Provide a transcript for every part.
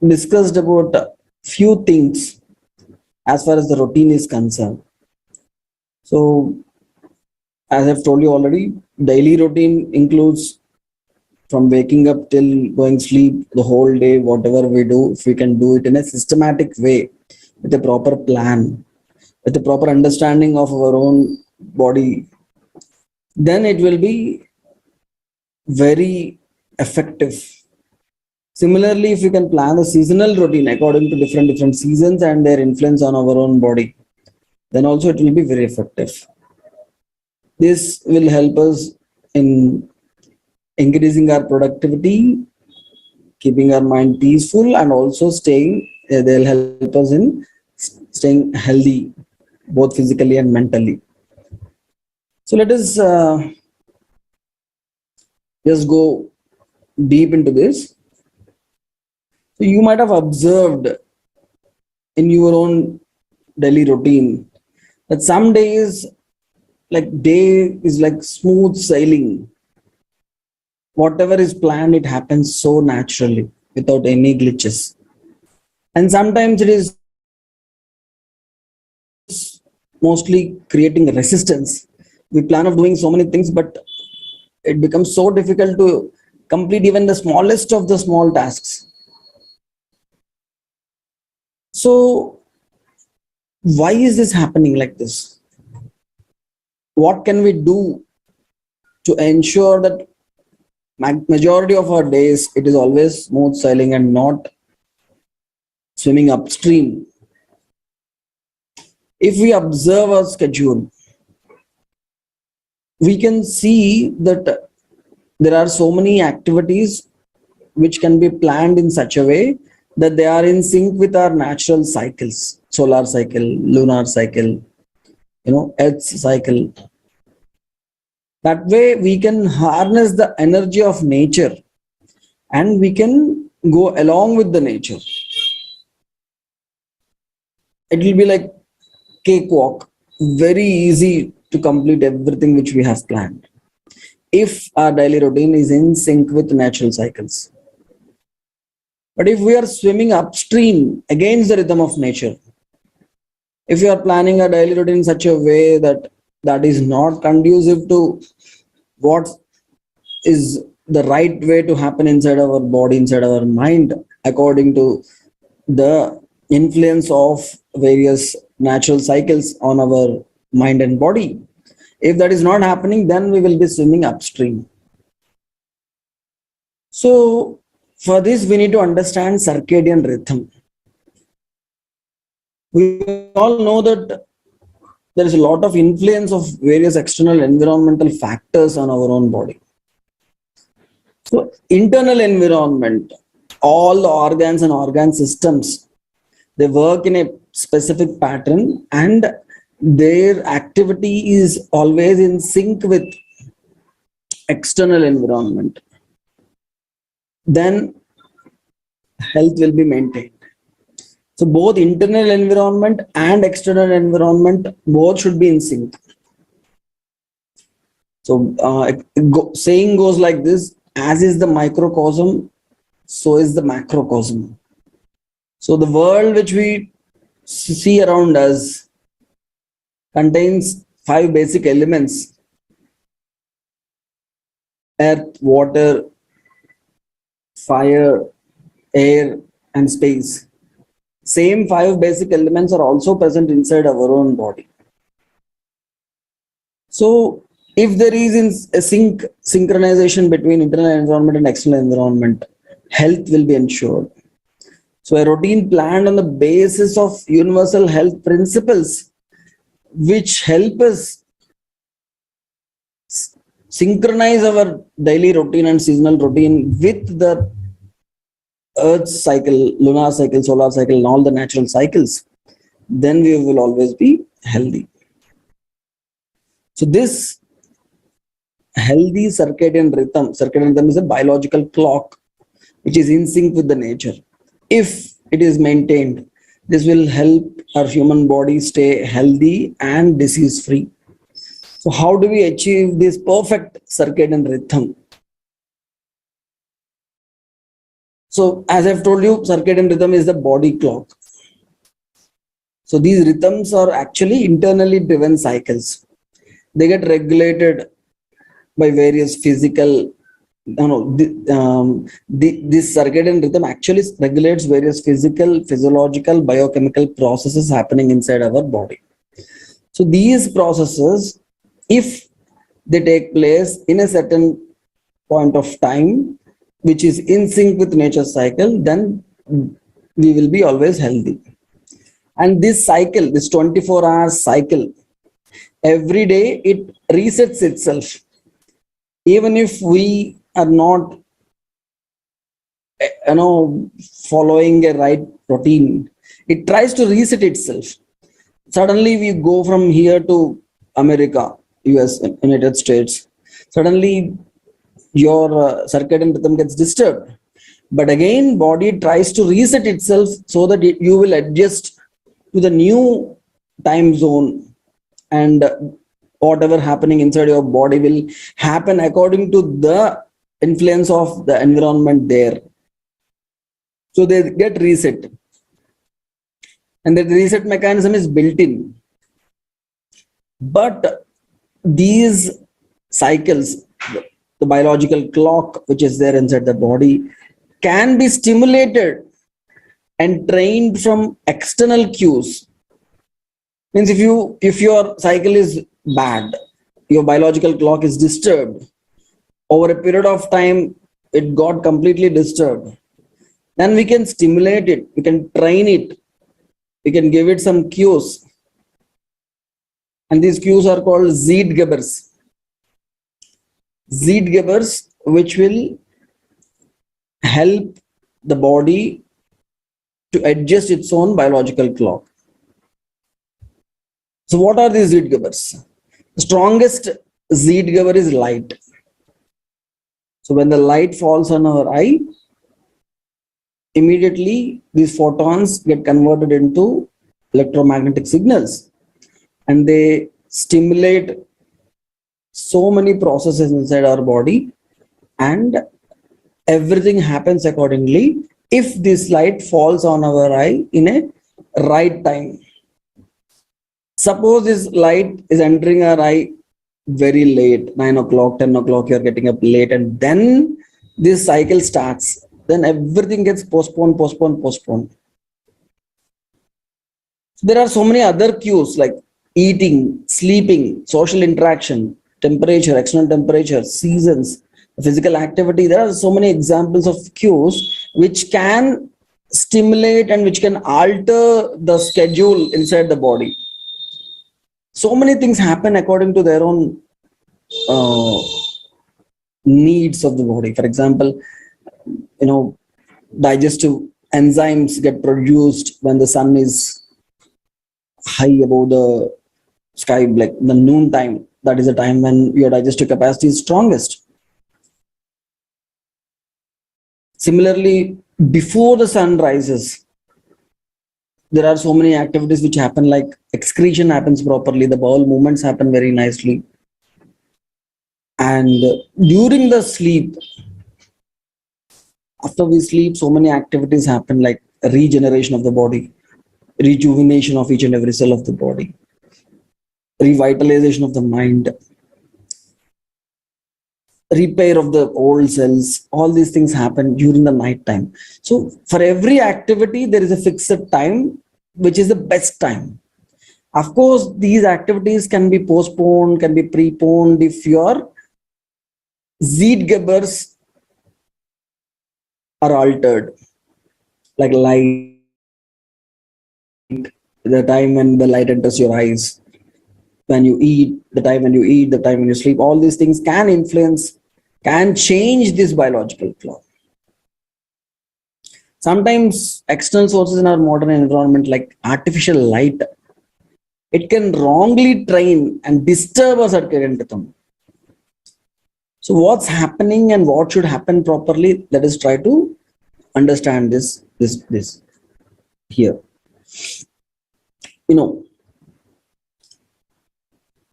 discussed about a few things as far as the routine is concerned. So, as I've told you already, daily routine includes from waking up till going sleep, the whole day, whatever we do, if we can do it in a systematic way, with a proper plan, with a proper understanding of our own body, then it will be very effective. Similarly, if we can plan a seasonal routine according to different seasons and their influence on our own body, then also it will be very effective. This will help us in increasing our productivity, keeping our mind peaceful, and also staying. They'll help us in staying healthy, both physically and mentally. So let us just go deep into this. So you might have observed in your own daily routine that some days, like day is like smooth sailing. Whatever is planned, it happens so naturally without any glitches. And sometimes it is mostly creating resistance. We plan of doing so many things, but it becomes so difficult to complete even the smallest of the small tasks. So why is this happening like this? What can we do to ensure that majority of our days it is always smooth sailing and not swimming upstream? If we observe our schedule, we can see that there are so many activities which can be planned in such a way that they are in sync with our natural cycles, solar cycle, lunar cycle, Earth's cycle. That way we can harness the energy of nature and we can go along with the nature. It will be like cakewalk, very easy to complete everything which we have planned if our daily routine is in sync with natural cycles. But if we are swimming upstream against the rhythm of nature, if you are planning a daily routine in such a way that that is not conducive to what is the right way to happen inside our body, inside our mind, according to the influence of various natural cycles on our mind and body, if that is not happening, then we will be swimming upstream. So for this, we need to understand circadian rhythm. We all know that there is a lot of influence of various external environmental factors on our own body. So internal environment, all the organs and organ systems, they work in a specific pattern and their activity is always in sync with external environment. Then health will be maintained. So both internal environment and external environment, both should be in sync. So saying goes like this: as is the microcosm, so is the macrocosm. So the world which we see around us contains 5 basic elements: earth, water, fire, air, and space. Same 5 basic elements are also present inside our own body. So if there is a synchronization between internal environment and external environment, health will be ensured. So a routine planned on the basis of universal health principles, which help us synchronize our daily routine and seasonal routine with the Earth's cycle, lunar cycle, solar cycle, and all the natural cycles, then we will always be healthy. So this healthy circadian rhythm is a biological clock which is in sync with the nature. If it is maintained, this will help our human body stay healthy and disease free. So how do we achieve this perfect circadian rhythm? So as I've told you, circadian rhythm is the body clock. So these rhythms are actually internally driven cycles. They get regulated by various physical, this circadian rhythm actually regulates various physical, physiological, biochemical processes happening inside our body. So these processes, if they take place in a certain point of time which is in sync with nature's cycle, then we will be always healthy. And this cycle, this 24 hours cycle, every day it resets itself. Even if we are not following a right routine, it tries to reset itself. Suddenly we go from here to America, US, United States. Suddenly your circadian rhythm gets disturbed, but again body tries to reset itself so that you will adjust to the new time zone, and whatever happening inside your body will happen according to the influence of the environment there. So they get reset, and the reset mechanism is built in. But these cycles, the biological clock which is there inside the body, can be stimulated and trained from external cues. Means if your cycle is bad, your biological clock is disturbed over a period of time, it got completely disturbed, then we can stimulate it, we can train it, we can give it some cues, and these cues are called Zeitgebers. Zeitgebers, which will help the body to adjust its own biological clock. So what are these Zeitgebers? The strongest Zeitgeber is light. So when the light falls on our eye, immediately these photons get converted into electromagnetic signals, and they stimulate so many processes inside our body, and everything happens accordingly if this light falls on our eye in a right time. Suppose this light is entering our eye very late, 9 o'clock, 10 o'clock, you're getting up late, and then this cycle starts, then everything gets postponed. There are so many other cues like eating, sleeping, social interaction, temperature, external temperature, seasons, physical activity. There are so many examples of cues which can stimulate and which can alter the schedule inside the body. So many things happen according to their own needs of the body. For example, digestive enzymes get produced when the sun is high above the sky, like the noon time. That is the time when your digestive capacity is strongest. Similarly, before the sun rises, there are so many activities which happen, like excretion happens properly, the bowel movements happen very nicely. And during the sleep, after we sleep, so many activities happen, like regeneration of the body, rejuvenation of each and every cell of the body, revitalization of the mind, repair of the old cells. All these things happen during the night time. So for every activity there is a fixed time which is the best time. Of course, these activities can be postponed, can be preponed if your Zeitgebers are altered, like light, the time when the light enters your eyes, when you eat, the time when you eat, the time when you sleep. All these things can influence, can change this biological clock. Sometimes external sources in our modern environment, like artificial light, it can wrongly train and disturb a circadian rhythm. So what's happening and what should happen properly, let us try to understand this here.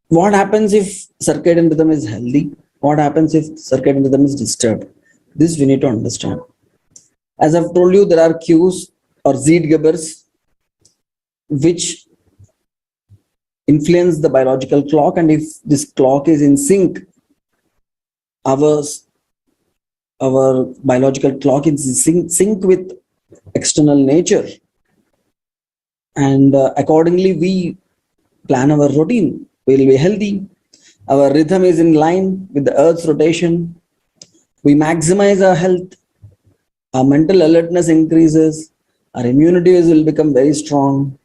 What happens if circadian rhythm is healthy? What happens if circadian rhythm is disturbed? This we need to understand. As I've told you, there are cues or Zeitgebers which influence the biological clock, and if this clock is in sync, our biological clock is in sync with external nature, and accordingly we plan our routine, we will be healthy, our rhythm is in line with the earth's rotation, we maximize our health, our mental alertness increases, our immunity will become very strong,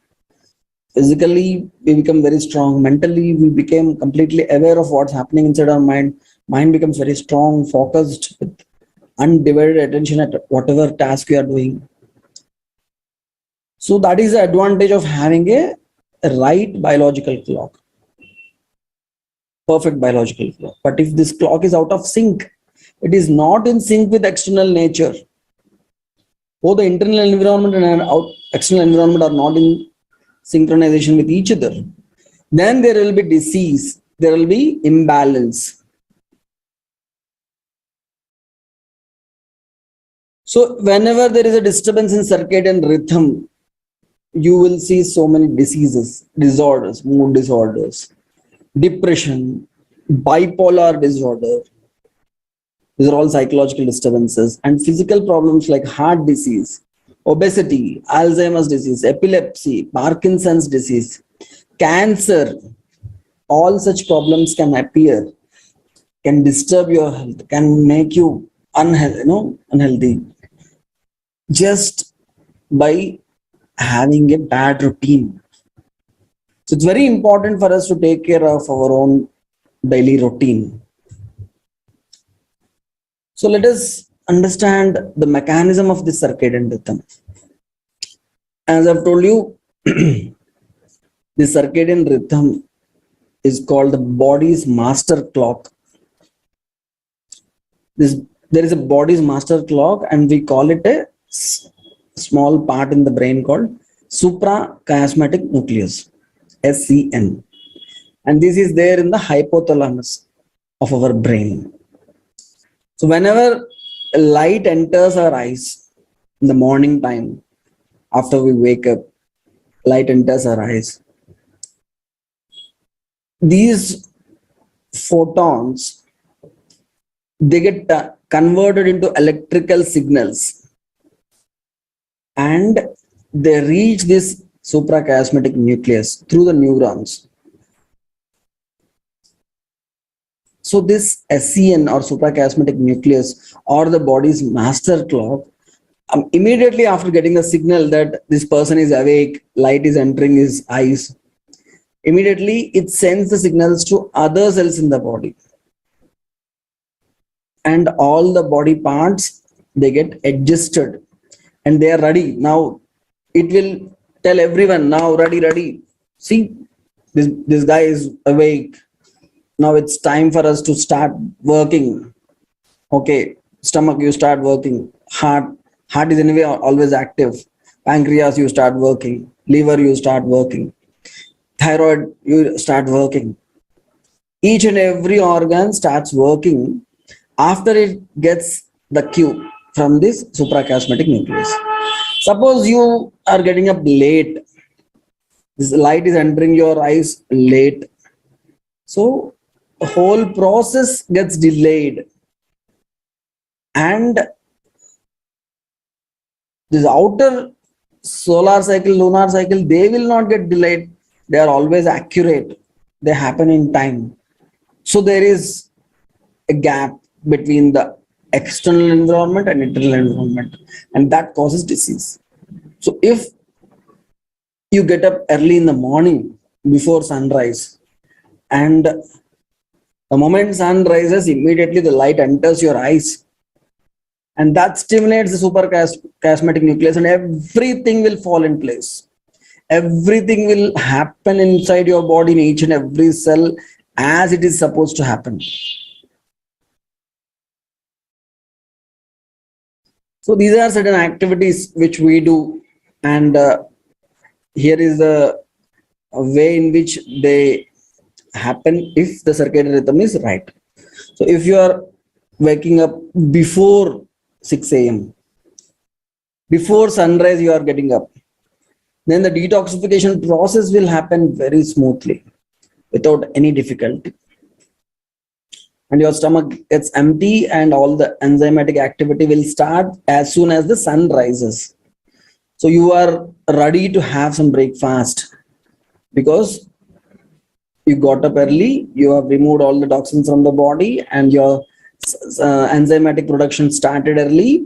physically we become very strong, mentally we became completely aware of what's happening inside our mind becomes very strong, focused with undivided attention at whatever task you are doing. So that is the advantage of having a right biological clock, perfect biological clock. But if this clock is out of sync, it is not in sync with external nature, both the internal environment and external environment are not in synchronization with each other, then there will be disease, there will be imbalance. So whenever there is a disturbance in circadian rhythm, you will see so many diseases, disorders, mood disorders, depression, bipolar disorder. These are all psychological disturbances, and physical problems like heart disease, obesity, Alzheimer's disease, epilepsy, Parkinson's disease, cancer. All such problems can appear, can disturb your health, can make you unhealthy just by having a bad routine. So it's very important for us to take care of our own daily routine. So let us understand the mechanism of this circadian rhythm. As I've told you, the circadian rhythm is called the body's master clock. There is a body's master clock, and we call it a small part in the brain called suprachiasmatic nucleus, SCN, and this is there in the hypothalamus of our brain. So whenever light enters our eyes in the morning time, after we wake up, light enters our eyes, these photons, they get converted into electrical signals and they reach this suprachiasmatic nucleus through the neurons. So this SCN or suprachiasmatic nucleus or the body's master clock, immediately after getting a signal that this person is awake, light is entering his eyes, immediately it sends the signals to other cells in the body, and all the body parts, they get adjusted and they are ready. Now it will tell everyone, now ready, see, this guy is awake, now it's time for us to start working. Okay, stomach, you start working, heart is anyway always active, pancreas, you start working, liver, you start working, thyroid, you start working. Each and every organ starts working after it gets the cue from this suprachiasmatic nucleus. Suppose you are getting up late, this light is entering your eyes late, so the whole process gets delayed, and this outer solar cycle, lunar cycle, they will not get delayed, they are always accurate, they happen in time. So there is a gap between the external environment and internal environment, and that causes disease. So if you get up early in the morning before sunrise, and the moment sun rises, immediately the light enters your eyes, and that stimulates the suprachiasmatic nucleus, and everything will fall in place. Everything will happen inside your body, in each and every cell, as it is supposed to happen. So these are certain activities which we do, and here is the way in which they happen if the circadian rhythm is right. So if you are waking up before 6 a.m., Before sunrise, you are getting up. Then the detoxification process will happen very smoothly without any difficulty. And your stomach gets empty and all the enzymatic activity will start as soon as the sun rises. So you are ready to have some breakfast because you got up early, you have removed all the toxins from the body, and your enzymatic production started early,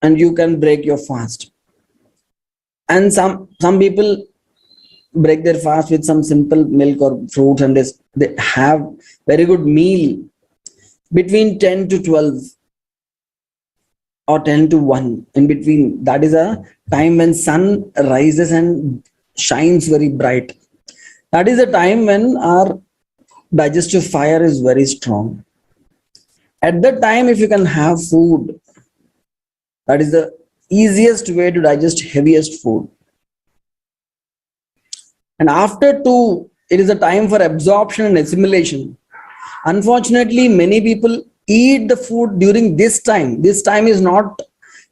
and you can break your fast. And some people break their fast with some simple milk or fruits, and they have very good meal between 10 to 12 or 10 to 1 in between. That is a time when sun rises and shines very bright. That is a time when our digestive fire is very strong. At that time, if you can have food, that is the easiest way to digest heaviest food. And after 2, it is a time for absorption and assimilation. Unfortunately, many people eat the food during this time. This time is not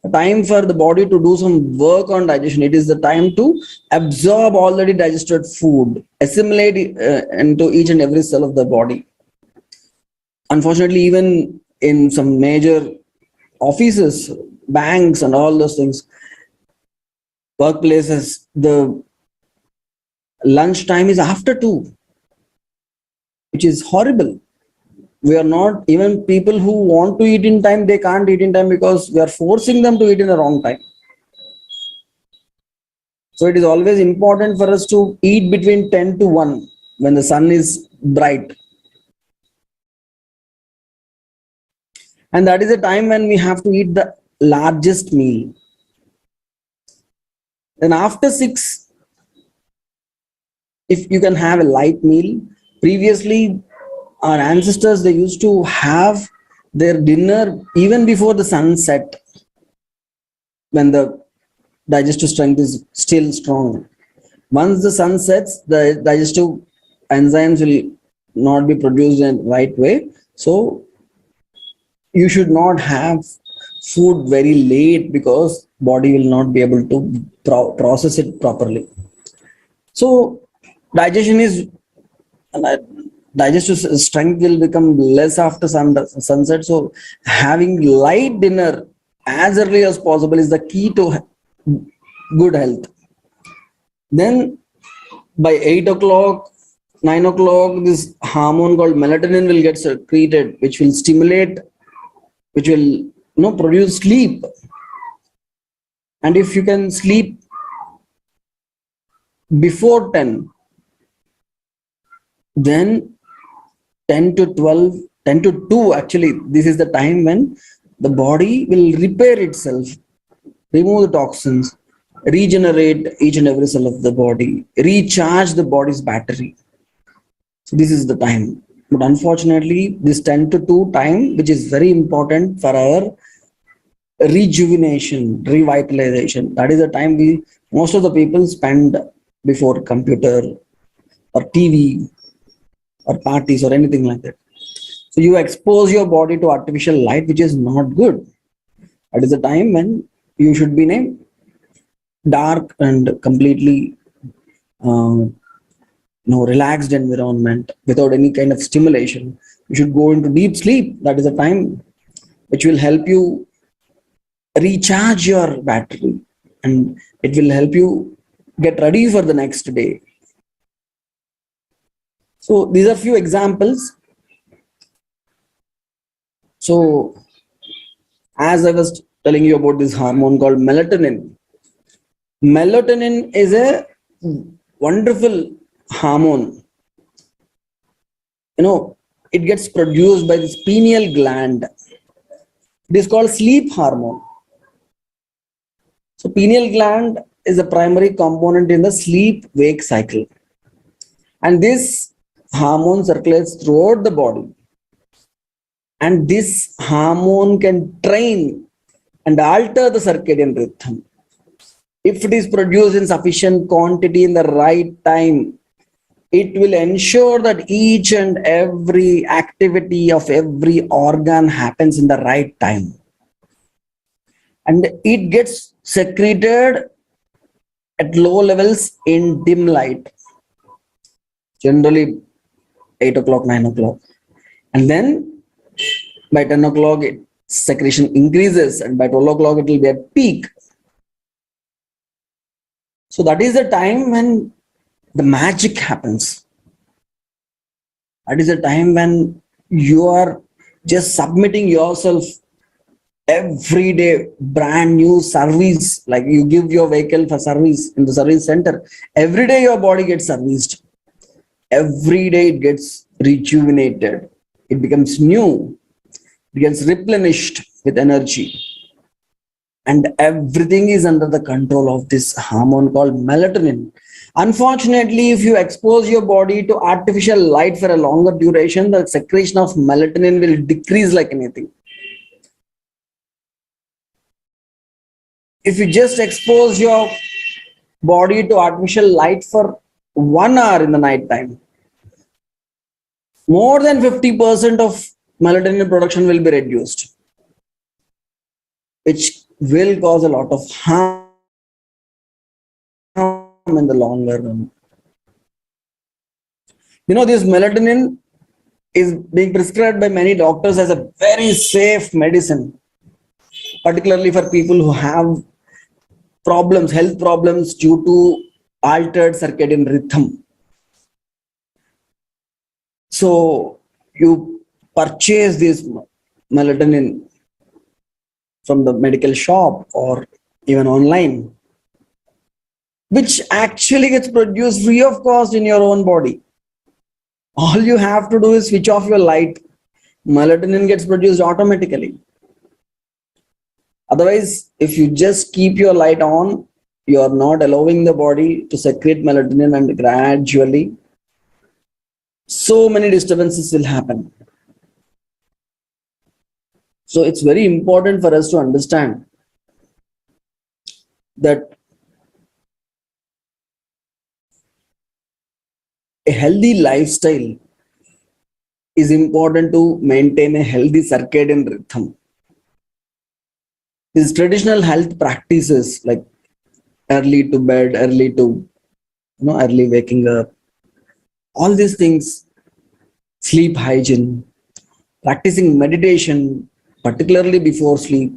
a time for the body to do some work on digestion. It is the time to absorb already digested food, assimilate into each and every cell of the body. Unfortunately, even in some major offices, banks and all those things, workplaces, the lunch time is after 2, which is horrible. We are not, even people who want to eat in time, they can't eat in time because we are forcing them to eat in the wrong time. So it is always important for us to eat between 10 to 1 when the sun is bright. And that is a time when we have to eat the largest meal. Then after 6, if you can have a light meal. Previously, our ancestors, they used to have their dinner even before the sun set, when the digestive strength is still strong. Once the sun sets, the digestive enzymes will not be produced in the right way. So you should not have food very late because body will not be able to process it properly. So digestion is digestive strength will become less after sunset. So having light dinner as early as possible is the key to good health. Then by 8 o'clock, 9 o'clock, this hormone called melatonin will get secreted, which will stimulate, which will produce sleep. And if you can sleep before 10, then 10 to 12, 10 to 2, actually, this is the time when the body will repair itself, remove the toxins, regenerate each and every cell of the body, recharge the body's battery. So this is the time. But unfortunately, this 10 to 2 time, which is very important for our rejuvenation, revitalization, that is the time most of the people spend before computer or TV or parties or anything like that. So you expose your body to artificial light, which is not good. That is the time when you should be in a dark and completely relaxed environment without any kind of stimulation. You should go into deep sleep. That is the time which will help you recharge your battery, and it will help you get ready for the next day. So these are few examples. So as I was telling you about this hormone called melatonin. Melatonin is a wonderful hormone. It gets produced by this pineal gland. It is called sleep hormone. So pineal gland is a primary component in the sleep-wake cycle. And this hormone circulates throughout the body. And this hormone can train and alter the circadian rhythm. If it is produced in sufficient quantity in the right time, it will ensure that each and every activity of every organ happens in the right time. and it gets secreted at low levels in dim light, generally 8 o'clock, 9 o'clock. And then by 10 o'clock, secretion increases, and by 12 o'clock, it will be at peak. So that is the time when the magic happens. That is the time when you are just submitting yourself every day, brand new service. Like you give your vehicle for service in the service center. Every day your body gets serviced. Every day it gets rejuvenated. It becomes new. It gets replenished with energy. And everything is under the control of this hormone called melatonin. Unfortunately, if you expose your body to artificial light for a longer duration, the secretion of melatonin will decrease like anything. If you just expose your body to artificial light for 1 hour in the night time, more than 50% of melatonin production will be reduced, which will cause a lot of harm in the longer run. This melatonin is being prescribed by many doctors as a very safe medicine, particularly for people who have health problems due to altered circadian rhythm. So you purchase this melatonin from the medical shop or even online, which actually gets produced free of cost in your own body. All you have to do is switch off your light. Melatonin gets produced automatically. Otherwise, if you just keep your light on, you are not allowing the body to secrete melatonin, and gradually so many disturbances will happen. So it's very important for us to understand that a healthy lifestyle is important to maintain a healthy circadian rhythm. These traditional health practices like early to bed, early waking up, all these things, sleep hygiene, practicing meditation, particularly before sleep,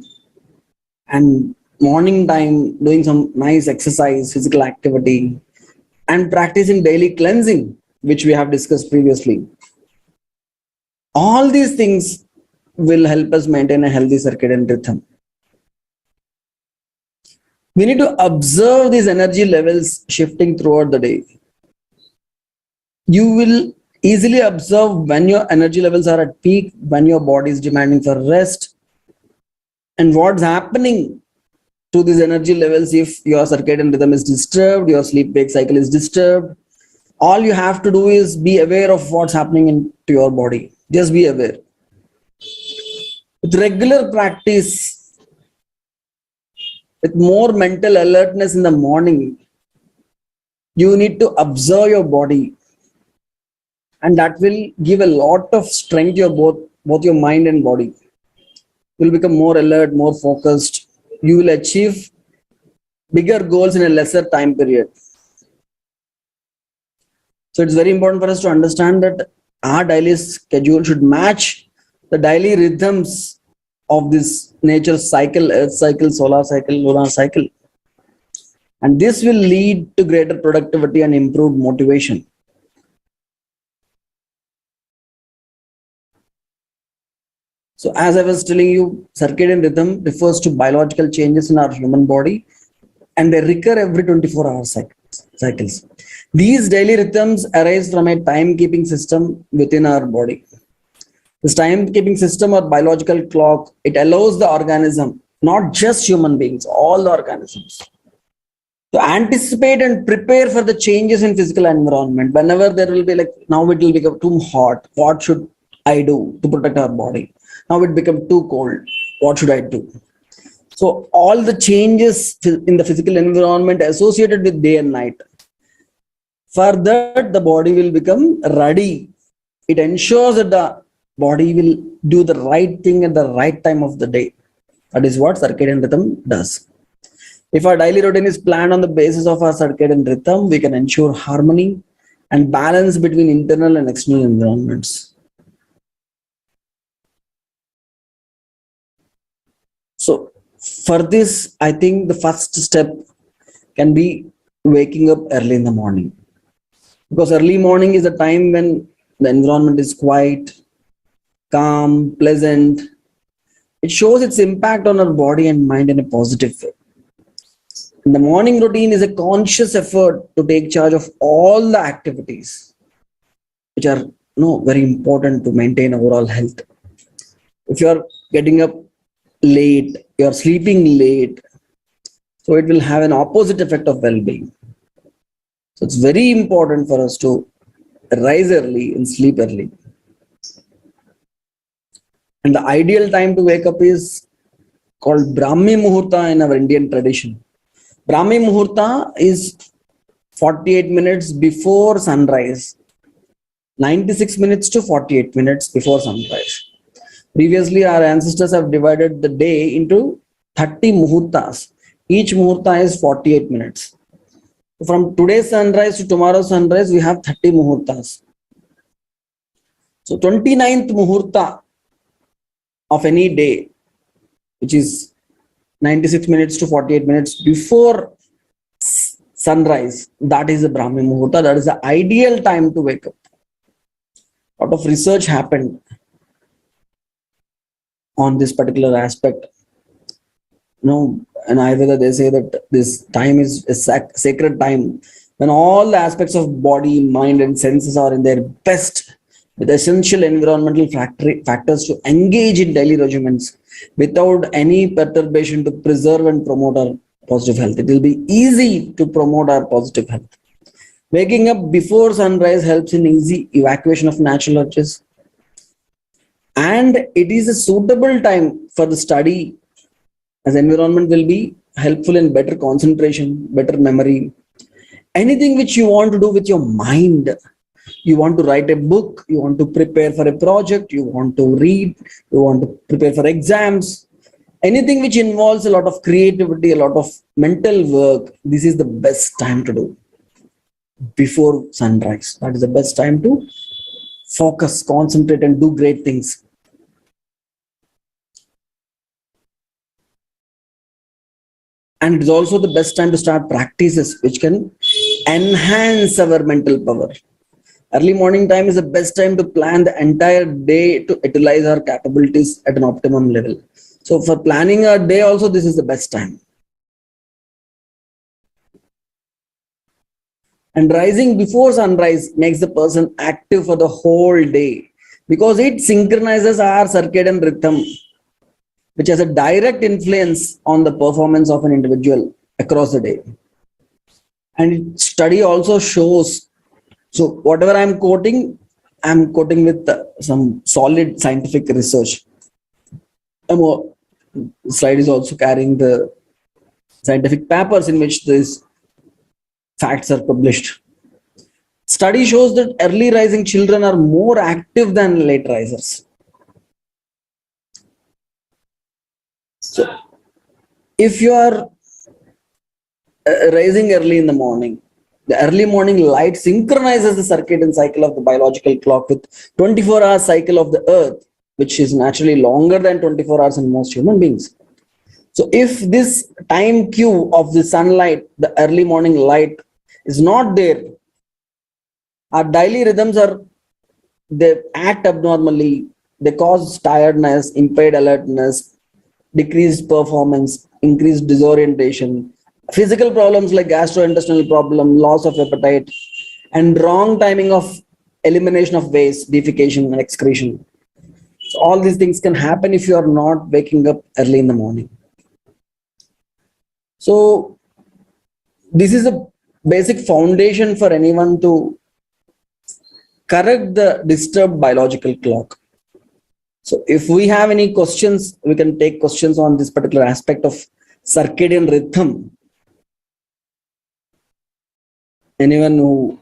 and morning time doing some nice exercise, physical activity, and practicing daily cleansing, which we have discussed previously. All these things will help us maintain a healthy circadian rhythm. We need to observe these energy levels shifting throughout the day. You will easily observe when your energy levels are at peak, when your body is demanding for rest, and what's happening to these energy levels if your circadian rhythm is disturbed, your sleep-wake cycle is disturbed. All you have to do is be aware of what's happening into your body. Just be aware. With regular practice, with more mental alertness in the morning, you need to observe your body, and that will give a lot of strength to both your mind and body. You will become more alert, more focused. You will achieve bigger goals in a lesser time period. So it's very important for us to understand that our daily schedule should match the daily rhythms of this nature cycle, earth cycle, solar cycle, lunar cycle. And this will lead to greater productivity and improved motivation. So as I was telling you, circadian rhythm refers to biological changes in our human body, and they recur every 24-hour cycles. These daily rhythms arise from a timekeeping system within our body. This timekeeping system or biological clock, it allows the organism, not just human beings, all the organisms, to anticipate and prepare for the changes in physical environment. Whenever there will be now it will become too hot, what should I do to protect our body? Now it become too cold, what should I do? So all the changes in the physical environment associated with day and night, for that the body will become ready. It ensures that the body will do the right thing at the right time of the day. That is what circadian rhythm does. If our daily routine is planned on the basis of our circadian rhythm, we can ensure harmony and balance between internal and external environments. So, for this, I think the first step can be waking up early in the morning, because early morning is a time when the environment is quiet, calm, pleasant. It shows its impact on our body and mind in a positive way. And the morning routine is a conscious effort to take charge of all the activities which are very important to maintain overall health. If you are getting up late, you are sleeping late, so it will have an opposite effect of well-being. So it's very important for us to rise early and sleep early. And the ideal time to wake up is called Brahmi Muhurta in our Indian tradition. Brahmi Muhurta is 48 minutes before sunrise, 96 minutes to 48 minutes before sunrise. Previously, our ancestors have divided the day into 30 muhurtas. Each muhurta is 48 minutes. From today's sunrise to tomorrow's sunrise, we have 30 muhurtas. So 29th muhurta of any day, which is 96 minutes to 48 minutes before sunrise, that is the Brahmi Muhurta. That is the ideal time to wake up. A lot of research happened on this particular aspect. In Ayurveda, they say that this time is a sacred time when all the aspects of body, mind, and senses are in their best, with essential environmental factors to engage in daily regimens without any perturbation to preserve and promote our positive health. It will be easy to promote our positive health. Waking up before sunrise helps in easy evacuation of natural urges, and it is a suitable time for the study, as environment will be helpful in better concentration, better memory. Anything which you want to do with your mind, you want to write a book, you want to prepare for a project, you want to read, you want to prepare for exams, anything which involves a lot of creativity, a lot of mental work, this is the best time to do before sunrise. That is the best time to focus, concentrate, and do great things. And it is also the best time to start practices which can enhance our mental power. Early morning time is the best time to plan the entire day to utilize our capabilities at an optimum level. So for planning our day also, this is the best time. And rising before sunrise makes the person active for the whole day, because it synchronizes our circadian rhythm, which has a direct influence on the performance of an individual across the day. And study also shows, so whatever I'm quoting with some solid scientific research. The slide is also carrying the scientific papers in which these facts are published. Study shows that early rising children are more active than late risers. So if you are rising early in the morning, the early morning light synchronizes the circadian cycle of the biological clock with 24-hour cycle of the earth, which is naturally longer than 24 hours in most human beings. So if this time cue of the sunlight, the early morning light, is not there, our daily rhythms they act abnormally, they cause tiredness, impaired alertness, decreased performance, increased disorientation, physical problems like gastrointestinal problem, loss of appetite, and wrong timing of elimination of waste, defecation, and excretion. So all these things can happen if you are not waking up early in the morning. So this is a basic foundation for anyone to correct the disturbed biological clock. So if we have any questions, we can take questions on this particular aspect of circadian rhythm. Anyone who...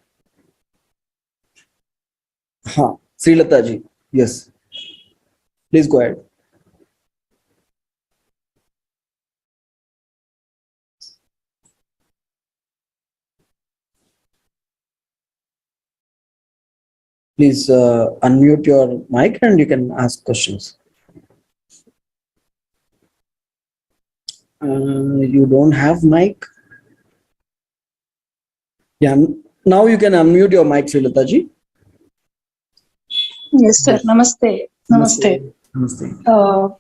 Srilata ji, yes. Please go ahead. Please unmute your mic and you can ask questions. You don't have mic? Yeah, now you can unmute your mic, Srilata ji. Yes, sir. Namaste. Namaste. Namaste.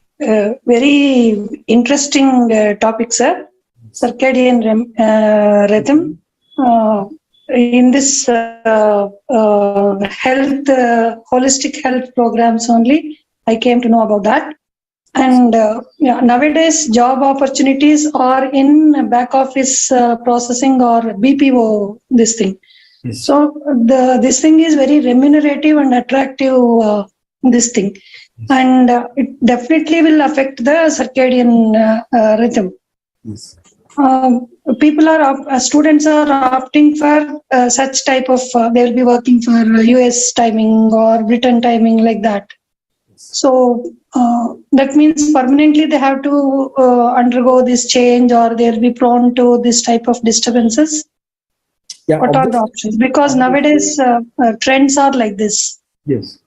Very interesting topic, sir. Circadian rhythm. In this health, holistic health programs only, I came to know about that. And nowadays, job opportunities are in back office processing or BPO. This thing. Yes. So this thing is very remunerative and attractive. This thing, and it definitely will affect the circadian rhythm. Yes. People are students are opting for such type of. They will be working for US timing or Britain timing like that. So that means permanently they have to undergo this change, or they'll be prone to this type of disturbances. Yeah, what are the options? Because nowadays trends are like this. Yes.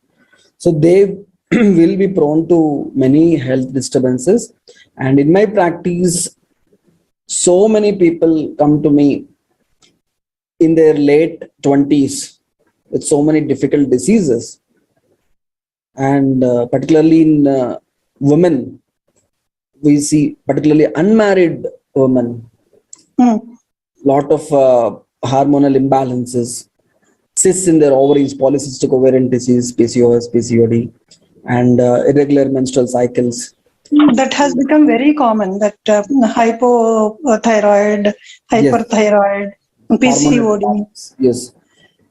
So they will be prone to many health disturbances. And in my practice, so many people come to me in their late 20s with so many difficult diseases. And particularly in women, we see particularly unmarried women, lot of hormonal imbalances, cysts in their ovaries, polycystic ovarian disease, PCOS, PCOD, and irregular menstrual cycles. That has become very common, that hypothyroid, hyperthyroid, PCOD. Yes.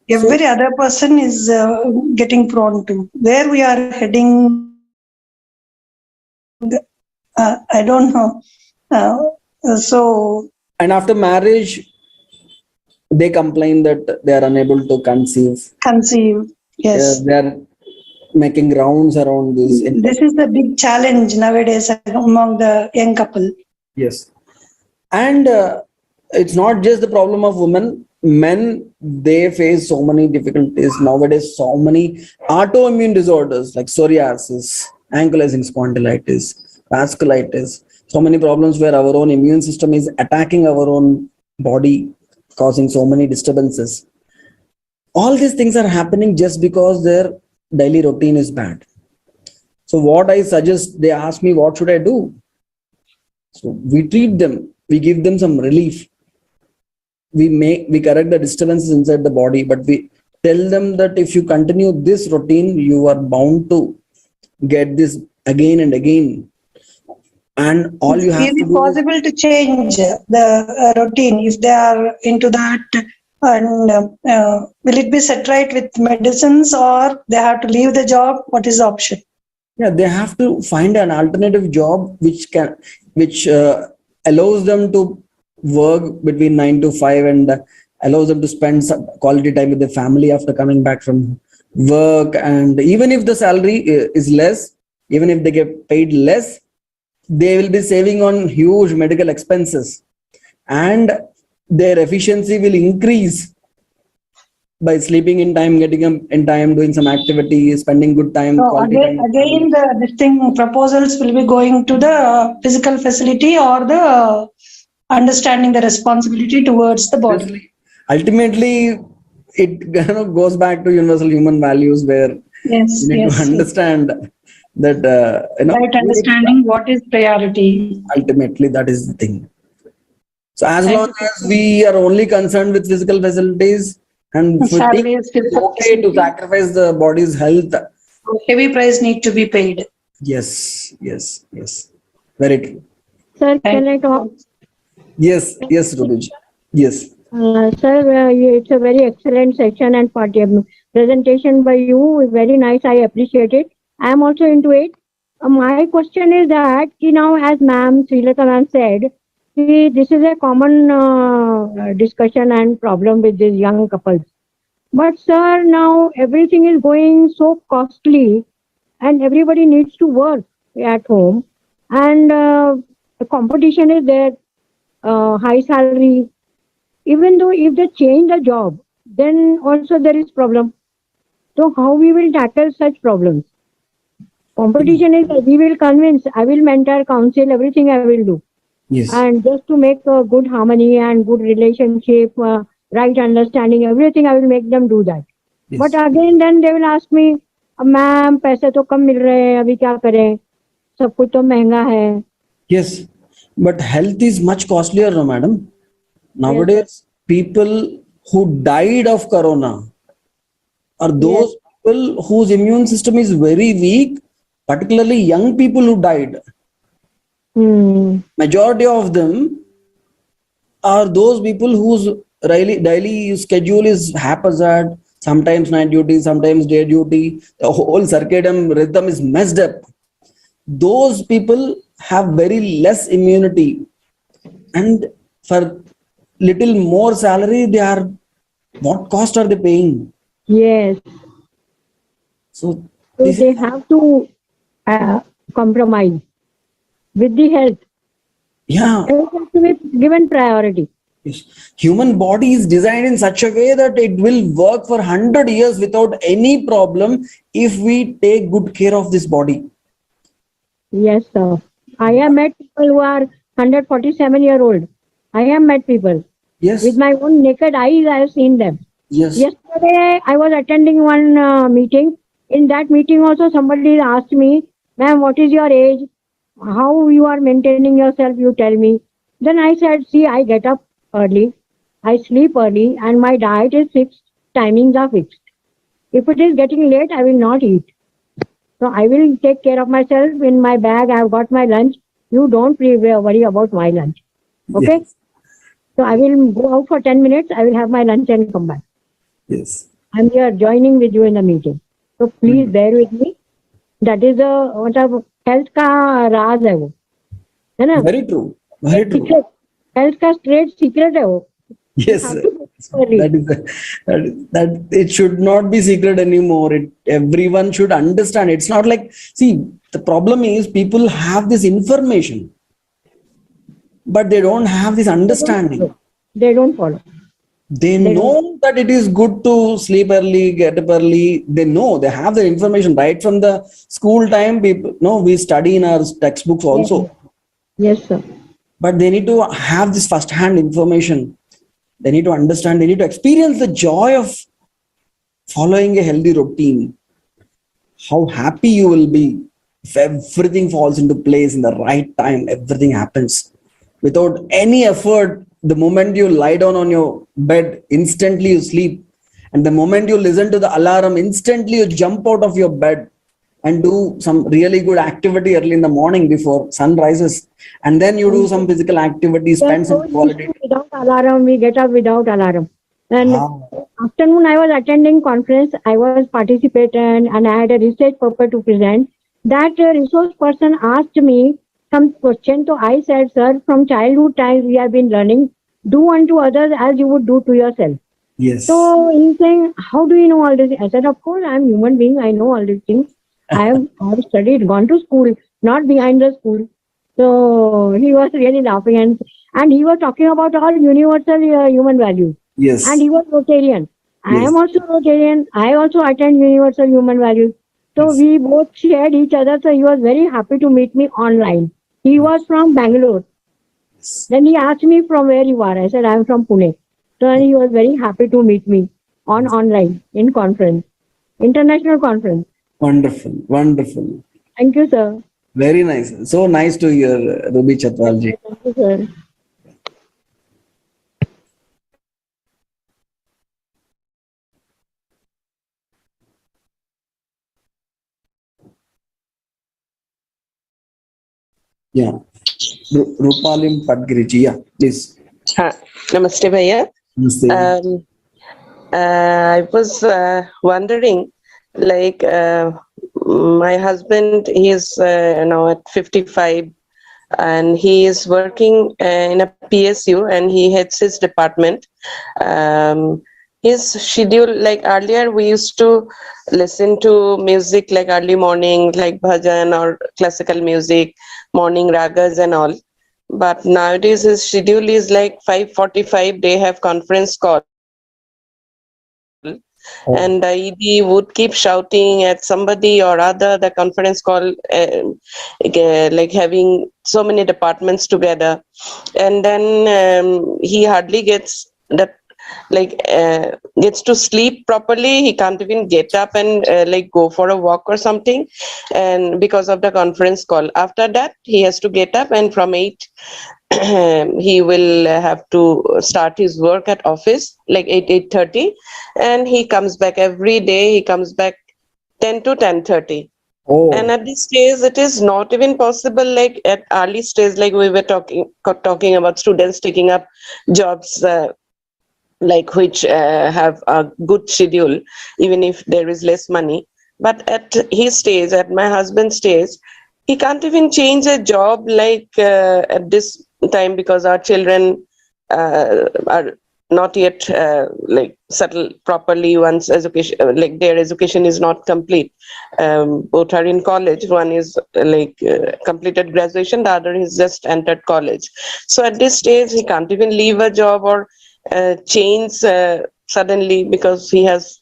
Every other person is getting prone to. Where we are heading, I don't know. And after marriage, they complain that they are unable to conceive. Yes. They are making rounds around this. This is the big challenge nowadays among the young couple. Yes. And it's not just the problem of women. Men, they face so many difficulties nowadays, so many autoimmune disorders like psoriasis, ankylosing spondylitis, vasculitis, so many problems where our own immune system is attacking our own body, causing so many disturbances. All these things are happening just because their daily routine is bad. So what I suggest, they ask me, what should I do? So we treat them, we give them some relief. We correct the disturbances inside the body, but we tell them that if you continue this routine, you are bound to get this again and again. And all you have to do is it possible to change the routine if they are into that? And will it be set right with medicines, or they have to leave the job? What is the option? Yeah, they have to find an alternative job which allows them to work between 9 to 5 and allows them to spend some quality time with their family after coming back from work. And even if the salary is less, even if they get paid less, they will be saving on huge medical expenses, and their efficiency will increase by sleeping in time, getting up in time, doing some activity, spending good time. So again, the distinct proposals will be going to the physical facility or the understanding the responsibility towards the body. Ultimately, it goes back to universal human values, where you need to understand that right understanding what is priority. Ultimately, that is the thing. So as long as we are only concerned with physical facilities, and we think it's okay to sacrifice the body's health, heavy price need to be paid. Yes. Very true. Sir, can I talk? Yes, Rubuj. Yes. Sir, it's a very excellent section and presentation by you is very nice. I appreciate it. I am also into it. My question is that now, as Srilata ma'am said, this is a common discussion and problem with these young couples. But sir, now everything is going so costly, and everybody needs to work at home, and the competition is there, high salary. Even though if they change the job, then also there is problem. So how we will tackle such problems? Competition is, we will convince, I will mentor, counsel, everything I will do. Yes. And just to make a good harmony and good relationship, right understanding, everything, I will make them do that. But Yes. again, then they will ask me, ma'am पैसे तो कम मिल रहे हैं, अभी क्या करें, सब कुछ तो महंगा है. Yes. But health is much costlier, no, madam. Yes, sir. Nowadays, people who died of corona are Yes. those people whose immune system is very weak, particularly young people who died. Hmm. Majority of them are those people whose daily schedule is haphazard, sometimes night duty, sometimes day duty. The whole circadian rhythm is messed up. Those people have very less immunity, and for little more salary, they are, what cost are they paying? Yes. So So this they is, have to compromise with the health. yeah. Health has to be given priority. Yes. Human body is designed in such a way that it will work for 100 years without any problem if we take good care of this body. Yes, sir. I have met people who are 147-year-old. I have met people. Yes. With my own naked eyes, I have seen them. Yes. Yesterday, I was attending one meeting. In that meeting also, somebody asked me, ma'am, what is your age? How you are maintaining yourself, you tell me. Then I said, see, I get up early, I sleep early, and my diet is fixed, timings are fixed. If it is getting late, I will not eat. So I will take care of myself. In my bag, I have got my lunch. You don't worry about my lunch. Okay? Yes. So I will go out for 10 minutes. I will have my lunch and come back. Yes. I'm here joining with you in the meeting. So please bear with me. That is a मतलब health का राज है वो, है ना? Very true. Very true. Secret. Health का straight secret है वो. Yes. Have to do it early. That it should not be secret anymore. Everyone should understand. It's not like, see, the problem is people have this information, but they don't have this understanding. They don't follow. They know that it is good to sleep early, get up early. They know, they have the information right from the school time. People, no, we study in our textbooks also. Yes, sir. But they need to have this first-hand information. They need to understand, they need to experience the joy of following a healthy routine. How happy you will be if everything falls into place in the right time, everything happens without any effort. The moment you lie down on your bed, instantly you sleep. And the moment you listen to the alarm, instantly you jump out of your bed and do some really good activity early in the morning before sun rises. And then you do some physical activity, spend some quality. Without alarm, we get up without alarm. And Ah. afternoon, I was attending conference. I was participating and I had a research paper to present. That resource person asked me some question. So I said, sir, from childhood times we have been learning, do unto others as you would do to yourself. Yes. So he's saying, how do you know all this? I said, of course, I'm a human being. I know all these things. I have studied, gone to school, not behind the school. So he was really laughing and he was talking about all universal human values. Yes. And he was Rotarian. I Yes. am also Rotarian. I also attend universal human values. So Yes. we both shared each other. So he was very happy to meet me online. He was from Bangalore. Then he asked me from where you are. I said, I am from Pune. So he was very happy to meet me on online in conference, international conference. Wonderful. Wonderful. Thank you, sir. Very nice. So nice to hear, Ruby Chatwalji. Thank you, sir. Yeah. Rupalim Padgiriji. Yeah, please. Namaste, Bhaiya. Namaste. I was wondering, like, my husband, he is now at 55 and he is working in a PSU and he heads his department. His schedule, like earlier, we used to listen to music like early morning, like bhajan or classical music, morning ragas and all. But nowadays his schedule is like 5:45. They have conference call, Oh. and the ED would keep shouting at somebody or other. The conference call, like having so many departments together, and then he hardly gets that, like gets to sleep properly. He can't even get up and like go for a walk or something, and because of the conference call. After that, he has to get up, and from 8 he will have to start his work at office like 8:30, and he comes back every day. He comes back 10 to 10:30. Oh. And at this stage, it is not even possible, like at early stage, like we were talking about students taking up jobs like which have a good schedule, even if there is less money. But at his stage, at my husband's stage, he can't even change a job like at this time, because our children are not yet like settled properly. Once education, like their education is not complete. Both are in college. One is completed graduation, the other is just entered college. So at this stage, he can't even leave a job or change suddenly, because he has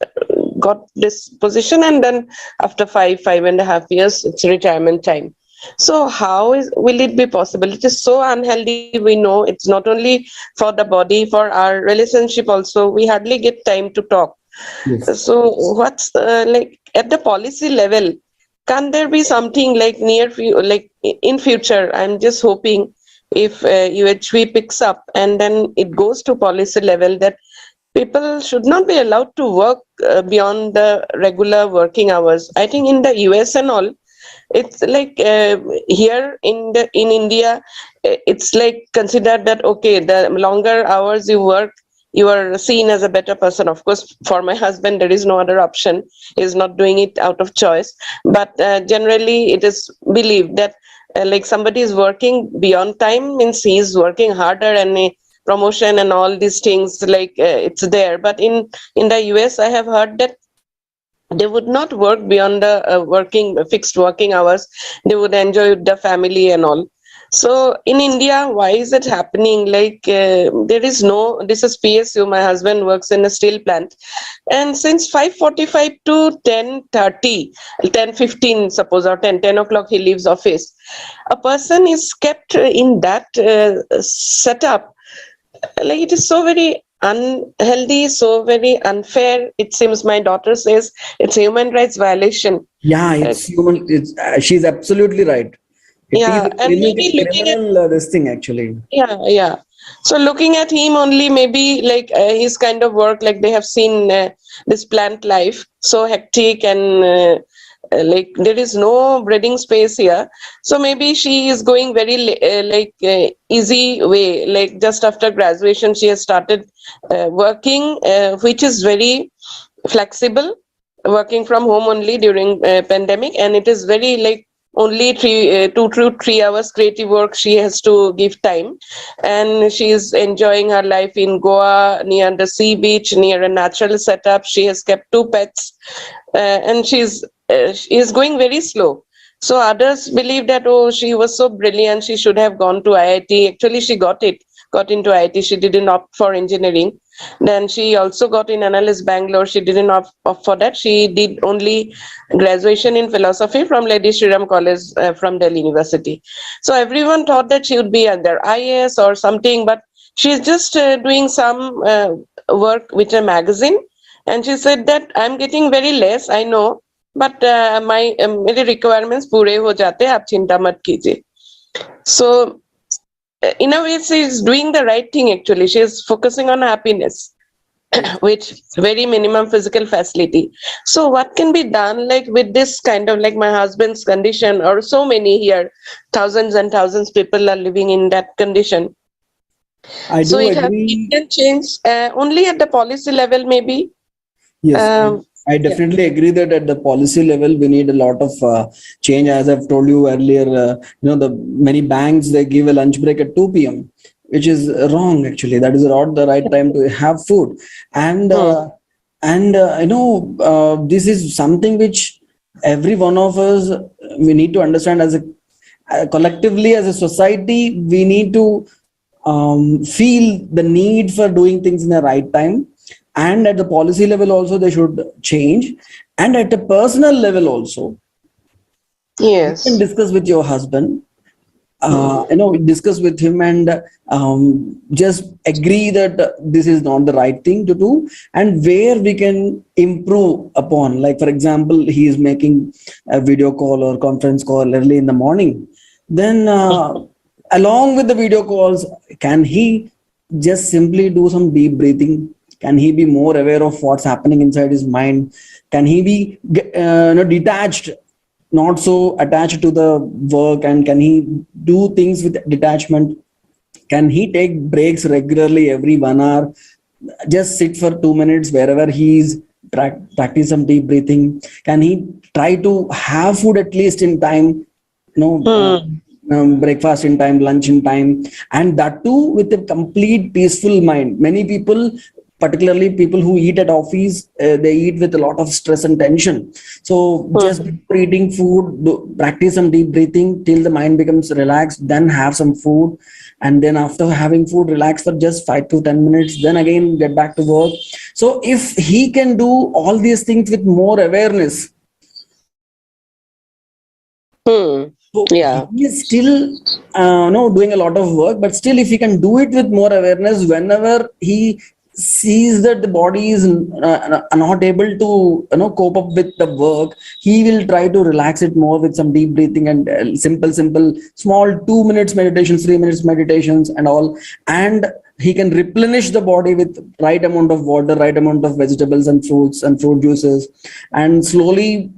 got this position, and then after 5.5 years, it's retirement time. So how will it be possible? It is so unhealthy. We know it's not only for the body, for our relationship also. We hardly get time to talk. Yes. So what's like at the policy level? Can there be something like like in future? I'm just hoping if UHV picks up and then it goes to policy level, that people should not be allowed to work beyond the regular working hours. I think in the US and all, it's like here in India, it's like considered that okay, the longer hours you work, you are seen as a better person. Of course, for my husband, there is no other option. He's not doing it out of choice. But generally, it is believed that like somebody is working beyond time means he is working harder, and promotion and all these things, like it's there. But in the US, I have heard that they would not work beyond the fixed working hours. They would enjoy the family and all. So in India, why is it happening? Like there is no, this is PSU. My husband works in a steel plant, and since 5:45 to 10:30, 10:15, suppose, or 10 o'clock, he leaves office. A person is kept in that setup. Like it is so very unhealthy, so very unfair. It seems my daughter says it's a human rights violation. Yeah, it's human. It's she's absolutely right. It is Yeah, a and maybe looking at, criminal this thing actually. yeah. So looking at him only, maybe like his kind of work, like they have seen this plant life so hectic, and like there is no breathing space here. So maybe she is going very easy way. Like just after graduation, she has started working, which is very flexible, working from home only during pandemic, and it is very like only 2 to 3 hours creative work she has to give time, and she is enjoying her life in Goa, near the sea beach, near a natural setup. She has kept 2 pets, and she is going very slow. So others believe that, oh, she was so brilliant, she should have gone to IIT. Actually, she got into IIT. She didn't opt for engineering. Then she also got in NLS Bangalore. She didn't opt for that. She did only graduation in philosophy from Lady Shriram College from Delhi University. So everyone thought that she would be either IAS or something, but she's just doing some work with a magazine. And she said that I'm getting very less, I know, but my मेरे requirements पूरे हो जाते हैं, आप चिंता मत कीजिए. So in a way, she is doing the right thing. Actually, she is focusing on happiness with very minimum physical facility. So what can be done, like with this kind of, like my husband's condition, or so many here, thousands and thousands people are living in that condition. I So do it agree. can change only at the policy level, maybe. Yes, I definitely agree that at the policy level we need a lot of change. As I've told you earlier, the many banks, they give a lunch break at 2 p.m., which is wrong actually. That is not the right time to have food. And this is something which every one of us, we need to understand as a collectively, as a society. We need to feel the need for doing things in the right time. and at the policy level also they should change, and at a personal level also you can Yes. discuss with your husband, discuss with him, and just agree that this is not the right thing to do, and where we can improve upon. Like for example, he is making a video call or conference call early in the morning, then along with the video calls, can he just simply do some deep breathing? Can he be more aware of what's happening inside his mind? Can he be detached, not so attached to the work, and can he do things with detachment? Can he take breaks regularly every 1 hour, just sit for 2 minutes wherever he is, practice some deep breathing? Can he try to have food at least in time, breakfast in time, lunch in time, and that too with a complete peaceful mind? Many people, particularly people who eat at office, they eat with a lot of stress and tension. So just before eating food, practice some deep breathing till the mind becomes relaxed, then have some food, and then after having food, relax for just 5 to 10 minutes, then again get back to work. So if he can do all these things with more awareness, so Yeah. he is still doing a lot of work, but still, if he can do it with more awareness, whenever he sees that the body is not able to cope up with the work, he will try to relax it more with some deep breathing and simple, small 2 minutes meditations, 3 minutes meditations, and all. And he can replenish the body with right amount of water, right amount of vegetables and fruits and fruit juices, and slowly,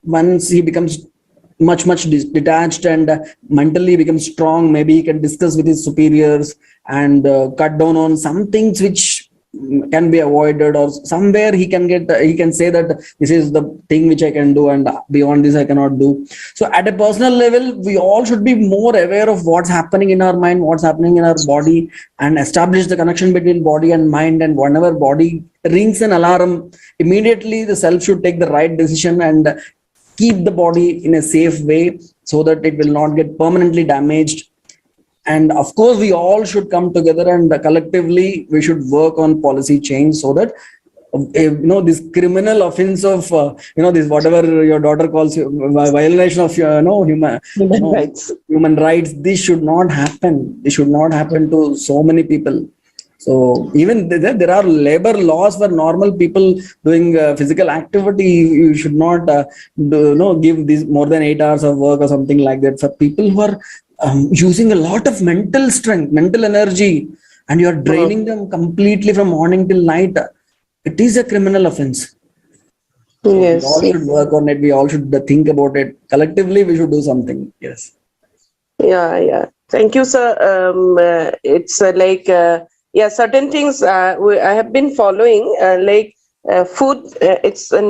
once he becomes much detached and mentally becomes strong, maybe he can discuss with his superiors and cut down on some things which can be avoided, or somewhere he can say that this is the thing which I can do, and beyond this I cannot do. So at a personal level, we all should be more aware of what's happening in our mind, what's happening in our body, and establish the connection between body and mind. And whenever body rings an alarm, immediately the self should take the right decision and keep the body in a safe way, so that it will not get permanently damaged. And of course, we all should come together, and collectively we should work on policy change, so that this criminal offense of this, whatever your daughter calls violation of your Human rights. human rights, this should not happen. This should not happen to so many people. So even there are labor laws for normal people doing physical activity. You should not give this more than 8 hours of work or something like that. For people who are using a lot of mental strength, mental energy, and you are draining them completely from morning till night, it is a criminal offense. So we all Yes. should work on it. We all should think about it. Collectively, we should do something. Yes. Yeah. Thank you, sir. It's certain things I have been following, food. It's in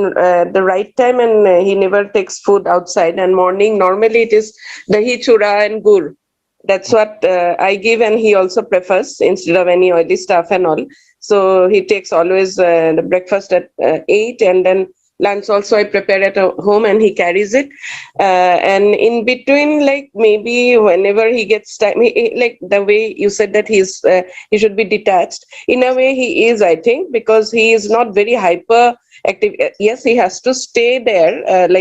the right time, and he never takes food outside. And morning, normally it is dahi chura and gur. That's what I give, and he also prefers instead of any oily stuff and all. So he takes always the breakfast at 8, and then lunch also I prepare at home, and he carries it. And in between, like maybe whenever he gets time, like the way you said that he should be detached. In a way, he is, I think, because he is not very hyper active. Yes, he has to stay there,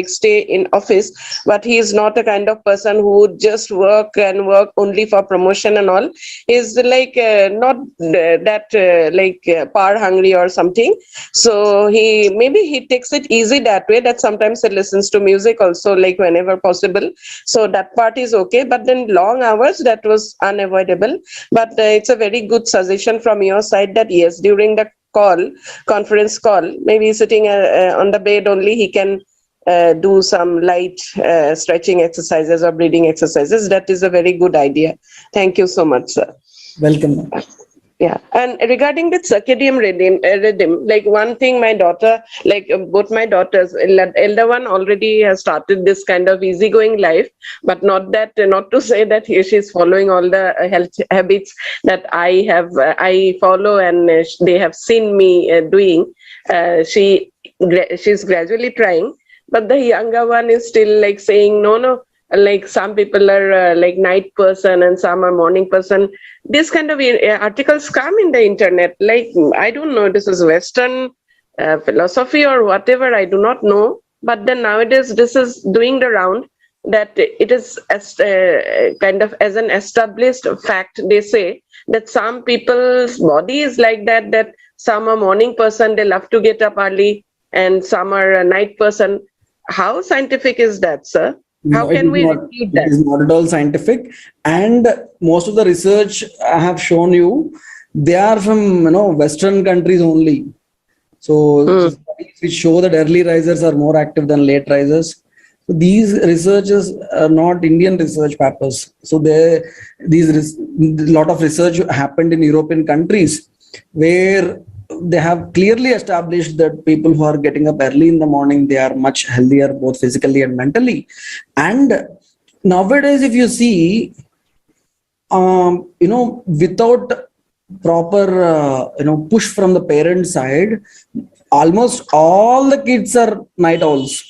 stay in office, but he is not a kind of person who would just work and work only for promotion and all. He's not that power hungry or something. So he takes it easy that way, that sometimes he listens to music also, like whenever possible. So that part is okay, but then long hours, that was unavoidable. But it's a very good suggestion from your side that yes, during the conference call, maybe sitting on the bed only, he can do some light stretching exercises or breathing exercises. That is a very good idea. Thank you so much, sir. Welcome. Yeah, and regarding the circadian rhythm, like one thing, my daughter, both my daughters, elder one already has started this kind of easygoing life, but not to say that she's following all the health habits that I follow, and they have seen me doing. She's gradually trying, but the younger one is still like saying, no, like some people are like night person and some are morning person. This kind of articles come in the internet. Like, I don't know, this is Western philosophy or whatever, I do not know. But then nowadays this is doing the round, that it is as, kind of as an established fact. They say that some people's body is like that, that some are morning person, they love to get up early, and some are a night person. How scientific is that, sir? How No, it can is we not. refute It that? is not at all scientific. And most of the research I have shown you, they are from Western countries only. So Hmm. studies which show that early risers are more active than late risers. So these researches are not Indian research papers. So lot of research happened in European countries where they have clearly established that people who are getting up early in the morning, they are much healthier both physically and mentally. And nowadays, if you see, without proper push from the parent side, almost all the kids are night owls.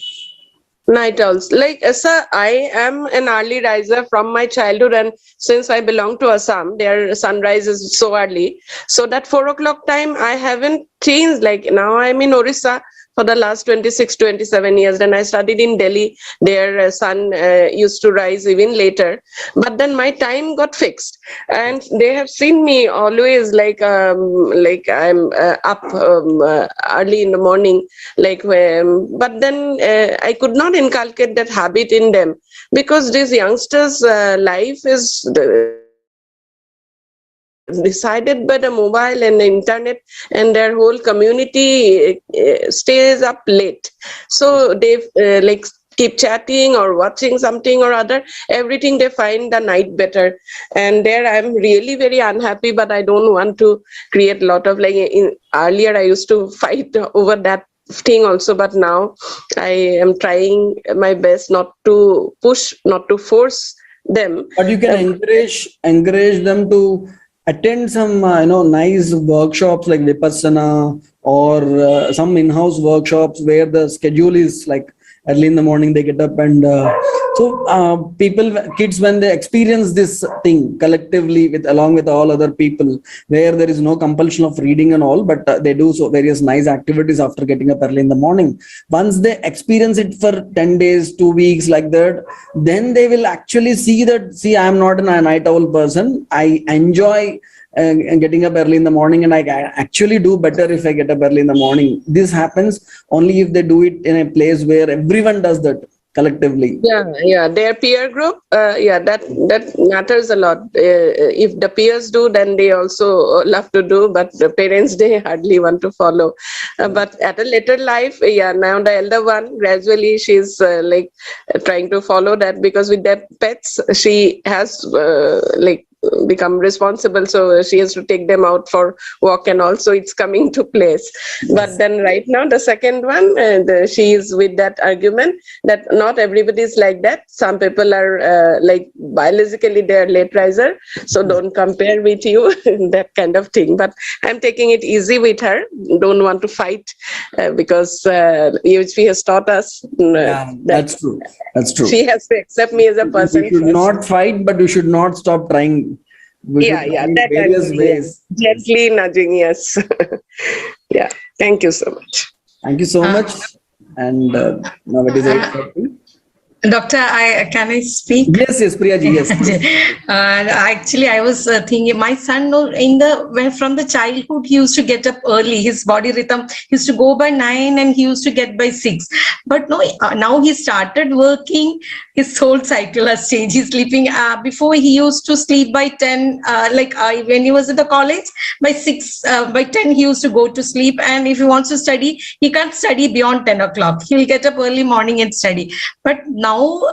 Night owls. Like, sir, I am an early riser from my childhood, and since I belong to Assam, their sunrise is so early. So that 4 o'clock time, I haven't changed. Like, now I'm in Orissa for the last 26, 27 years. Then I studied in Delhi. Their sun used to rise even later. But then my time got fixed, and they have seen me always like I'm up early in the morning. But then I could not inculcate that habit in them, because these youngsters' life is decided by the mobile and the internet, and their whole community stays up late. So they like keep chatting or watching something or other, everything they find the night better. And there I'm really very unhappy, but I don't want to create a lot of earlier I used to fight over that thing also, but now I am trying my best not to push, not to force them. But you can encourage them to attend some nice workshops like Vipassana, or some in-house workshops where the schedule is like early in the morning they get up, and kids, when they experience this thing collectively along with all other people, where there is no compulsion of reading and all, but they do so various nice activities after getting up early in the morning. Once they experience it for 10 days, 2 weeks like that, then they will actually see I'm not a night owl person. I enjoy getting up early in the morning, and I actually do better if I get up early in the morning. This happens only if they do it in a place where everyone does that collectively. Yeah, their peer group, that matters a lot. If the peers do, then they also love to do, but the parents, they hardly want to follow. But at a later life, now the elder one, gradually she's trying to follow that, because with their pets, she has become responsible, so she has to take them out for walk, and also it's coming to place. But then right now the second one, she is with that argument that not everybody is like that. Some people are biologically they're late riser, so don't compare with you, that kind of thing. But I'm taking it easy with her, don't want to fight, because she has taught us that That's true. she has to accept me as a person. We should not fight, but we should not stop trying. We should try in that various ways. Gently nudging, yes. Yeah, thank you so much. Thank you so much. And now it is 8:30. Doctor, can I speak? Yes, Priyaji, yes. Actually, I was thinking, my son, from the childhood, he used to get up early. His body rhythm used to go by 9 and he used to get by 6. But no, now he started working. His whole cycle has changed. He's sleeping. Before he used to sleep by 10, when he was at the college, by 6, by 10, he used to go to sleep. And if he wants to study, he can't study beyond 10 o'clock. He'll get up early morning and study. But now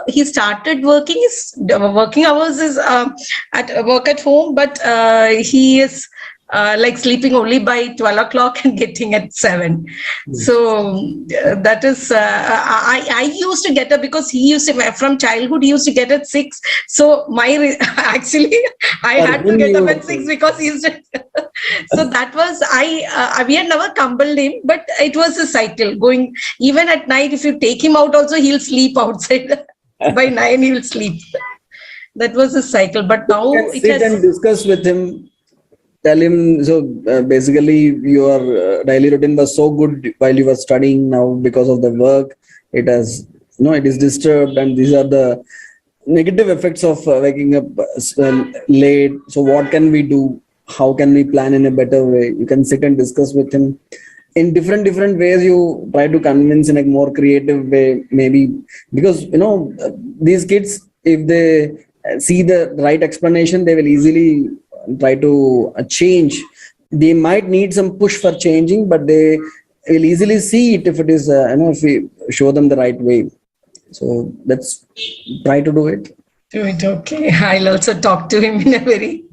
he started working. His working hours is at work at home, but he is sleeping only by 12 o'clock and getting at 7. So that is, I used to get up, because he used to, from childhood, he used to get at 6. So actually, I had to get up at 6 because he used to. So that was, we had never compelled him, but it was a cycle going. Even at night, if you take him out also, he'll sleep outside. by 9 he will sleep. That was the cycle, but now You can it sit and has. discuss with him. Tell him, so basically your daily routine was so good while you were studying. Now because of the work, it has, it is disturbed, and these are the negative effects of waking up late. So what can we do? How can we plan in a better way? You can sit and discuss with him in different ways. You try to convince in a more creative way, maybe, because these kids, if they see the right explanation, they will easily try to change. They might need some push for changing, but they will easily see it if it is if we show them the right way. So let's try to do it. Do it, okay. I'll also talk to him in a very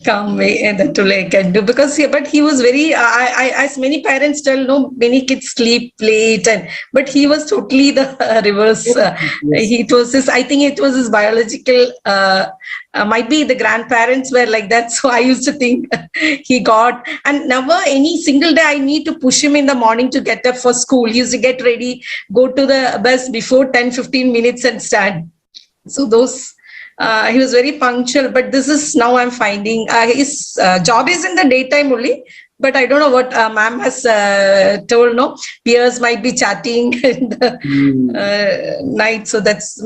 calm way, and that will I can do, because but he was very. As many parents tell, no, many kids sleep late, but he was totally the reverse. Yes. It was his. I think it was his biological. Might be the grandparents were like that. So I used to think he got, and never any single day I need to push him in the morning to get up for school. He used to get ready, go to the bus before 10-15 minutes and stand. So those, he was very punctual, but this is now I'm finding his job is in the daytime only. But I don't know what ma'am has told. No, peers might be chatting in the night, so that's